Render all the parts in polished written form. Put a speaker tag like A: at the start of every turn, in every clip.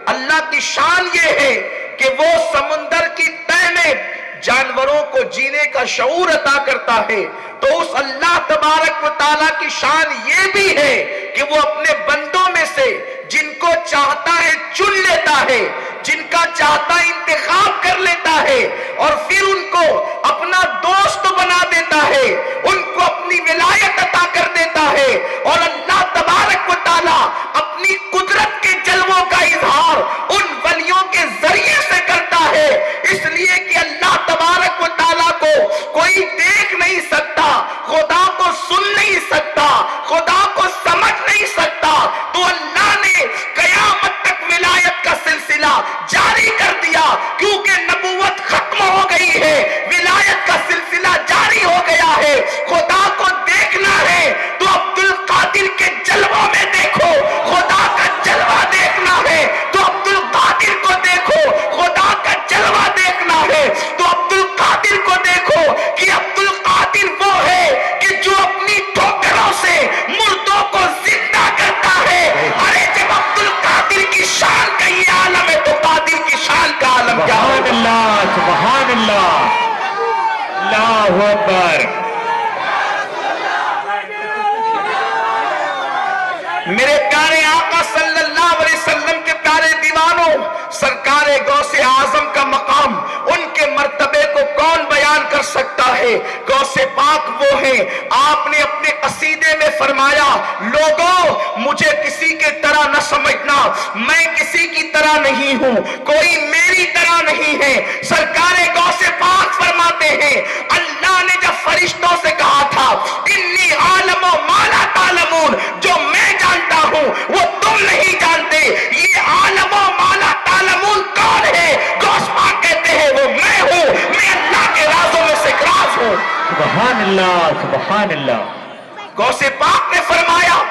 A: اللہ کی شان یہ ہے کہ وہ سمندر کی تہ میں جانوروں کو جینے کا شعور عطا کرتا ہے، تو اس اللہ تبارک و تعالیٰ کی شان یہ بھی ہے کہ وہ اپنے بندوں میں سے جن کو چاہتا ہے چن لیتا ہے، جن کا چاہتا ہے انتخاب کر لیتا ہے، اور پھر ان کو اپنا دوست بنا دیتا ہے، ان کو اپنی ولایت عطا کر دیتا ہے، اور اللہ تبارک و تعالیٰ اپنی قدرت کے جلووں کا اظہار ان ولیوں کے ذریعے سے کرتا ہے، اس لیے کہ اللہ تبارک و تعالیٰ کو کوئی دیکھ نہیں سکتا، خدا کو سن نہیں سکتا، خدا کو سمجھ نہیں سکتا، تو اللہ نے قیامت تک ولایت کا سلسلہ جاری کر دیا، کیونکہ نبوت ختم ہو گئی ہے، ولایت کا سلسلہ جاری ہو گیا ہے۔ خدا کو دیکھنا ہے تو عبد القادر کے جلووں میں دیکھو، خدا کا جلوہ دیکھنا ہے تو عبد القادر کو دیکھو، خدا کا جلوہ دیکھنا ہے تو عبد القادر کو دیکھو، کہ عبد القادر وہ ہے کہ جو اپنی ٹھوکروں سے مردوں کو زندہ کرتا ہے۔ ارے جب عبد القادر کی شان کا یہ عالم ہے تو قادر کی شان کا عالم کیا ہوگا؟
B: سبحان اللہ، سبحان اللہ، اللہ اکبر۔
A: میرے پیارے آقا صلی اللہ علیہ وسلم کے پیارے دیوانوں، سرکار غوث اعظم کا مقام، ان کے مرتبے کو کون بیان کر سکتا ہے؟ غوث پاک وہ ہیں، آپ نے اپنے قصیدے میں فرمایا، لوگوں مجھے کسی کے طرح نہ سمجھنا، میں کسی کی طرح نہیں ہوں، کوئی میری طرح نہیں ہے۔ سرکار غوث پاک فرماتے ہیں، اللہ نے جب فرشتوں سے کہا تھا انی عالم و ما لا تعلمون، جو میں جانتا ہوں وہ تم نہیں جانتے، یہ عالم و ما لا تعلمون کون ہے؟ غوث پاک کہتے ہیں وہ میں ہوں، میں اللہ کے رازوں میں سے ایک راز ہوں۔
B: سبحان اللہ، سبحان اللہ۔
A: غوث پاک نے فرمایا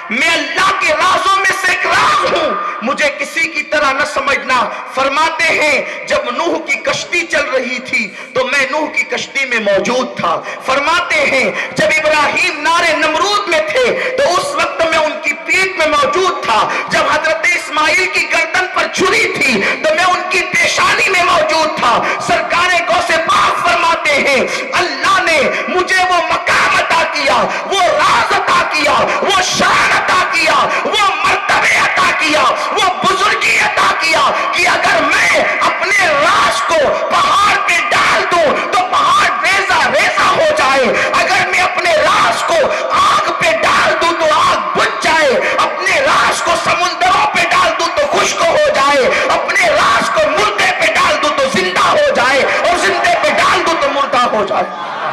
A: میں اللہ کے رازوں میں سے ایک راز ہوں، مجھے کسی کی طرح نہ سمجھنا۔ فرماتے ہیں جب نوح کی کشتی چل رہی تھی تو میں نوح کی کشتی میں موجود تھا۔ فرماتے ہیں جب ابراہیم نار نمرود میں تھے تو اس وقت میں ان کی پیٹھ میں موجود تھا۔ جب حضرت اسماعیل کی گردن پر چھری تھی تو میں ان کی پیشانی میں موجود تھا۔ سرکار غوث پاک فرماتے ہیں اللہ نے مجھے وہ مقام عطا کیا، وہ راز عطا کیا، وہ شان عطا کیا، وہ مرتبے عطا کیا، وہ بزرگی عطا کیا کہ اگر میں اپنے راز کو پہاڑ پہ ڈال دوں تو پہاڑ ریزہ ریزہ ہو جائے، اگر میں اپنے راز کو آگ پہ ڈال دوں تو آگ بجھ جائے، اپنے راز کو سمندروں پہ ڈال دوں تو خشک ہو جائے، اپنے راز کو مردے پہ ڈال دوں تو زندہ ہو جائے، اور زندے پہ ڈال دوں تو مردہ ہو جائے۔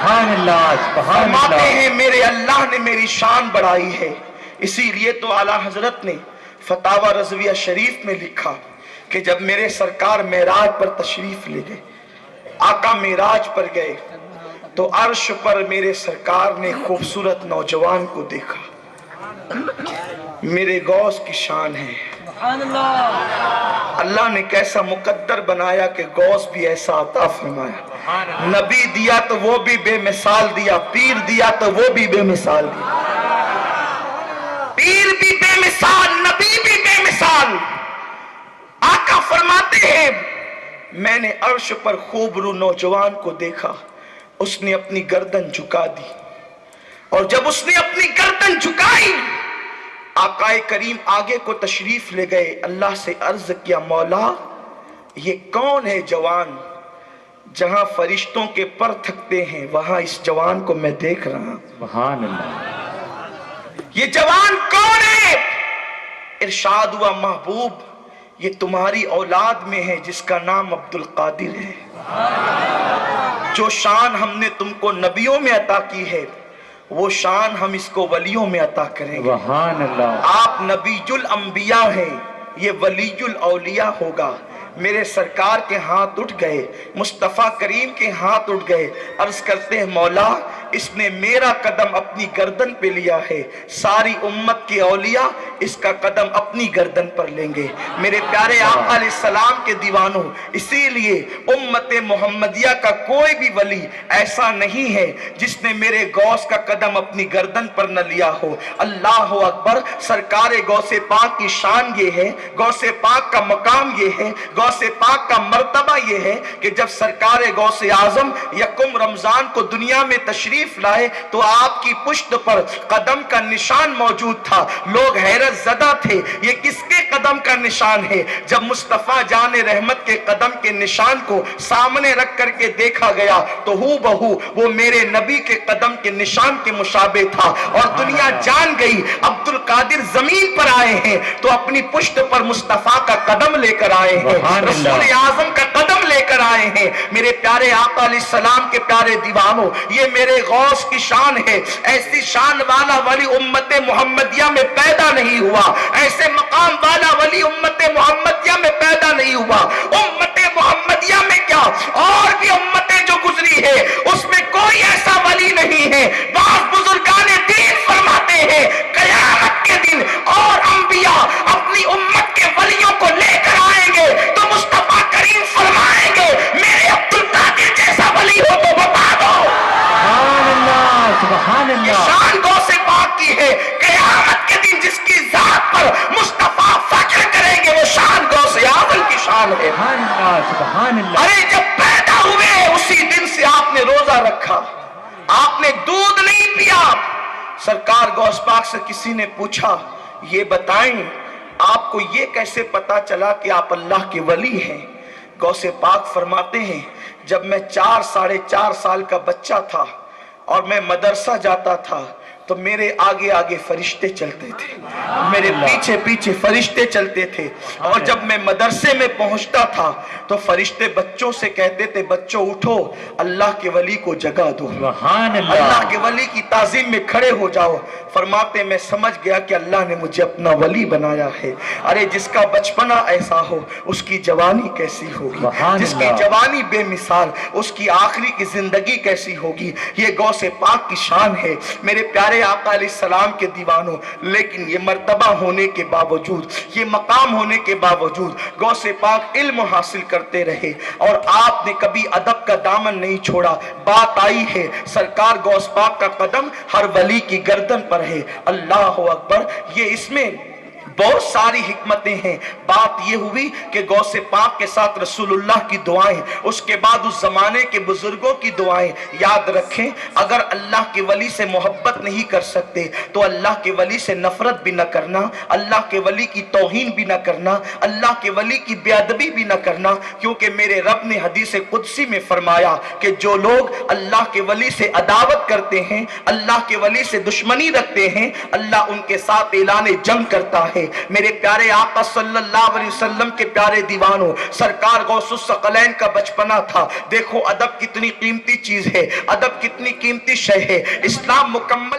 B: سبحان اللہ، سبحان
A: فرماتے
B: اللہ۔
A: ہیں میرے اللہ نے میری شان بڑھائی ہے، اسی لیے تو اعلیٰ حضرت نے فتاوی رضویہ شریف میں لکھا کہ جب میرے سرکار معراج پر تشریف لے گئے، آقا معراج پر گئے تو عرش پر میرے سرکار نے خوبصورت نوجوان کو دیکھا۔ میرے غوث کی شان ہے، اللہ نے کیسا مقدر بنایا کہ غوث بھی ایسا عطا فرمایا۔ نبی دیا تو وہ بھی بے مثال دیا، پیر دیا تو وہ بھی بے مثال دیا، پیر بھی بے مثال، نبی بھی بے مثال۔ آقا فرماتے ہیں میں نے عرش پر خوب رو نوجوان کو دیکھا، اس نے اپنی گردن جھکا دی، اور جب اس نے اپنی گردن جھکائی آقا کریم آگے کو تشریف لے گئے، اللہ سے عرض کیا مولا یہ کون ہے جوان؟ جہاں فرشتوں کے پر تھکتے ہیں وہاں اس جوان کو میں دیکھ رہا ہوں،
B: سبحان اللہ۔
A: یہ جوان کون ہے؟ ارشاد ہوا محبوب یہ تمہاری اولاد میں ہے جس کا نام عبد القادر ہے، جو شان ہم نے تم کو نبیوں میں عطا کی ہے وہ شان ہم اس کو ولیوں میں عطا کریں گے۔
B: سبحان اللہ۔
A: آپ نبی الانبیاء ہیں، یہ ولی الاولیاء ہوگا۔ میرے سرکار کے ہاتھ اٹھ گئے، مصطفیٰ کریم کے ہاتھ اٹھ گئے، عرض کرتے ہیں مولا اس نے میرا قدم اپنی گردن پہ لیا ہے، ساری امت کے اولیاء اس کا قدم اپنی گردن پر لیں گے۔ میرے پیارے آقا علیہ السلام کے دیوانوں، اسی لیے امت محمدیہ کا کوئی بھی ولی ایسا نہیں ہے جس نے میرے غوث کا قدم اپنی گردن پر نہ لیا ہو۔ اللہ اکبر۔ سرکار غوث پاک کی شان یہ ہے، غوث پاک کا مقام یہ ہے، غوث پاک کا مرتبہ یہ ہے کہ جب سرکار غوث اعظم یکم رمضان کو دنیا میں تشریف لائے تو آپ کی پشت پر قدم کا نشان موجود تھا۔ لوگ حیرت زدہ تھے، یہ کس کے قدم کا نشان ہے؟ جب مصطفیٰ جان رحمت کے قدم کے نشان کو سامنے رکھ کر کے دیکھا گیا تو ہو بہو وہ میرے نبی کے قدم کے نشان کے مشابہ تھا، اور دنیا جان گئی عبد القادر زمین پر آئے ہیں تو اپنی پشت پر مصطفیٰ کا قدم لے کر آئے ہیں، رسول اعظم کا قدم لے کر آئے ہیں۔ میرے پیارے آقا علیہ السلام کے پیارے دیوانوں، یہ میرے غوث کی شان ہے۔ ایسی شان والا ولی امت محمدیہ میں پیدا نہیں ہوا، ایسے مقام والا ولی امت محمدیہ میں پیدا نہیں ہوا۔ امت محمدیہ میں کیا اور بھی امتیں جو گزری ہے اس میں کوئی ایسا ولی نہیں ہے۔ بعض بزرگان دین فرماتے ہیں قیامت کے دن اور انبیاء اپنی امت کے ولیوں کو لے کر آئیں گے تو مصطفیٰ کریم فرمائیں گے میرے عبد القادر جیسا ولی ہو تو بتا دو۔
B: سبحان اللہ، سبحان
A: یہ
B: اللہ۔
A: شان غوث پاک کی ہے۔ قیامت کے دن جس کی ذات پر مصطفیٰ فخر کریں گے وہ شان غوث اعظم کی شان ہے۔
B: سبحان اللہ، سبحان اللہ۔
A: ارے جب پیدا ہوئے اسی دن سے آپ نے روزہ رکھا، آپ نے دودھ نہیں پیا۔ سرکار غوث پاک سے کسی نے پوچھا یہ بتائیں آپ کو یہ کیسے پتا چلا کہ آپ اللہ کے ولی ہیں؟ غوث پاک فرماتے ہیں جب میں 4 سال کا بچہ تھا اور میں مدرسہ جاتا تھا تو میرے آگے آگے فرشتے چلتے تھے، میرے پیچھے پیچھے فرشتے چلتے تھے، اور جب میں مدرسے میں پہنچتا تھا تو فرشتے بچوں سے کہتے تھے بچوں اٹھو اللہ کے ولی کو جگہ دو،
B: سبحان اللہ۔
A: اللہ کے ولی کی تعظیم میں کھڑے ہو جاؤ۔ فرماتے میں سمجھ گیا کہ اللہ نے مجھے اپنا ولی بنایا ہے۔ ارے جس کا بچپنا ایسا ہو اس کی جوانی کیسی ہوگی، جس کی جوانی بے مثال اس کی آخری کی زندگی کیسی ہوگی۔ یہ غوث پاک کی شان ہے میرے پیارے آقا علیہ السلام کے دیوانوں۔ لیکن یہ مرتبہ ہونے کے باوجود، یہ مقام ہونے کے باوجود غوث پاک علم حاصل کرتے رہے اور آپ نے کبھی ادب کا دامن نہیں چھوڑا۔ بات آئی ہے سرکار غوث پاک کا قدم ہر ولی کی گردن پر ہے۔ اللہ اکبر۔ یہ اس میں بہت ساری حکمتیں ہیں۔ بات یہ ہوئی کہ غوث پاک کے ساتھ رسول اللہ کی دعائیں، اس کے بعد اس زمانے کے بزرگوں کی دعائیں۔ یاد رکھیں اگر اللہ کے ولی سے محبت نہیں کر سکتے تو اللہ کے ولی سے نفرت بھی نہ کرنا، اللہ کے ولی کی توہین بھی نہ کرنا، اللہ کے ولی کی بے ادبی بھی نہ کرنا، کیونکہ میرے رب نے حدیث قدسی میں فرمایا کہ جو لوگ اللہ کے ولی سے عداوت کرتے ہیں، اللہ کے ولی سے دشمنی رکھتے ہیں، اللہ ان کے ساتھ اعلان جنگ کرتا ہے۔ میرے پیارے آقا صلی اللہ علیہ وسلم کے پیارے دیوانوں، سرکار غوث الثقلین کا بچپنا تھا۔ دیکھو ادب کتنی قیمتی چیز ہے، ادب کتنی قیمتی شے ہے۔ اسلام مکمل